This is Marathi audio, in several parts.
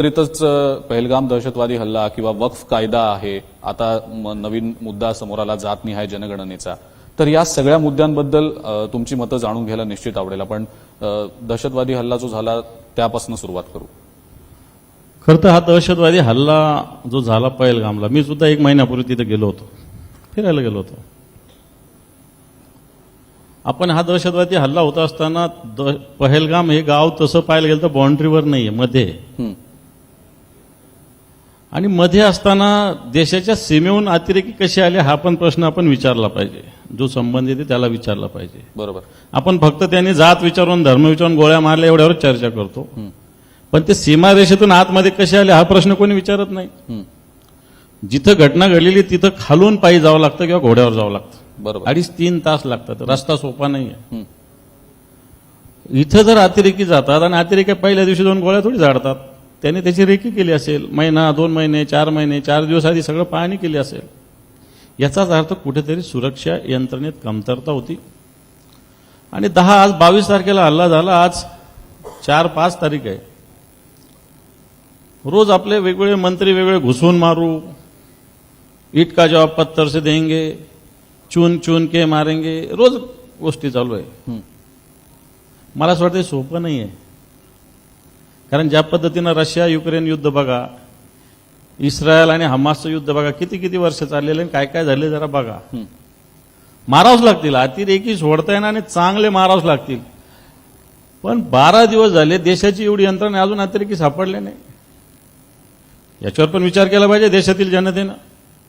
एकंदरीतच पहलगाम दहशतवादी हल्ला किंवा वक्फ कायदा आहे, आता नवीन मुद्दा समोर आला जातनिहाय जनगणनेचा. तर या सगळ्या मुद्द्यांबद्दल तुमची मतं जाणून घ्यायला निश्चित आवडेल. आपण दहशतवादी हल्ला जो झाला त्यापासून सुरुवात करू. खरं तर हा दहशतवादी हल्ला जो झाला पहलगामला, मी सुद्धा 1 महिन्यापूर्वी तिथे गेलो होतो, फिरायला गेलो होतो. आपण हा दहशतवादी हल्ला होत असताना पहलगाम हे गाव तसं पाहायला गेलं तर बाउंड्रीवर नाहीये, मध्ये. आणि मध्ये असताना देशाच्या सीमेहून अतिरेकी कसे आले हा पण प्रश्न आपण विचारला पाहिजे, जो संबंधित आहे त्याला विचारला पाहिजे. बरोबर. आपण फक्त त्यांनी जात विचारून धर्म विचारून गोळ्या मारल्या एवढ्यावर चर्चा करतो, पण ते सीमारेषेतून आतमध्ये कसे आले हा प्रश्न कोणी विचारत नाही. जिथं घटना घडलेली तिथं खालून पायी जावं लागतं किंवा घोड्यावर जावं लागतं. बरोबर. 2.5-3 तास लागतात, रस्ता सोपा नाहीये. इथं जर अतिरेकी जातात आणि अतिरेकी पहिल्या दिवशी 2 गोळ्या थोडी झाडतात, त्याने त्याची रेकी केली असेल, महिना 2 महिने 4 महिने 4 दिवस आधी सगळं पाहणी केली असेल. याचाच अर्थ कुठेतरी सुरक्षा यंत्रणेत कमतरता होती. आणि आज 22 तारखेला हल्ला झाला, आज 4-5 तारीख आहे. रोज आपले वेगवेगळे मंत्री वेगवेगळे घुसून मारू, ईट का जवाब पत्थर से देंगे, चून चून के मारेंगे, रोज गोष्टी चालू आहे. मला असं वाटतं सोपं नाही आहे. कारण ज्या पद्धतीनं रशिया युक्रेन युद्ध बघा, इस्रायल आणि हमासचं युद्ध बघा, किती किती वर्ष चाललेलं काय काय झाले जरा बघा. मारावंच लागतील, अतिरेकी सोडता येणार आणि चांगले मारावंच लागतील. पण 12 दिवस झाले देशाची एवढी यंत्रणा अजून अतिरेकी सापडले नाही. याच्यावर पण विचार केला पाहिजे देशातील जनतेनं.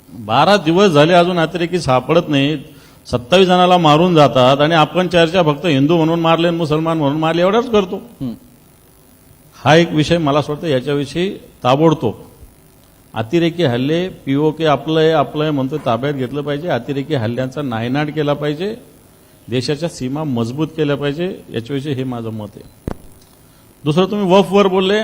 12 दिवस झाले अजून अतिरेकी सापडत नाहीत, 27 जणाला मारून जातात आणि आपण चर्चा फक्त हिंदू म्हणून मारले मुसलमान म्हणून मारले एवढंच करतो. हा एक विषय मला असं वाटतं याच्याविषयी ताबडतोब अतिरेकी हल्ले पीओके आपलं म्हणतो ताब्यात घेतलं पाहिजे. अतिरेकी हल्ल्यांचा नायनाट केला पाहिजे, देशाच्या सीमा मजबूत केल्या पाहिजे. याच्याविषयी हे माझं मत आहे. दुसरं तुम्ही वक्फवर बोलले,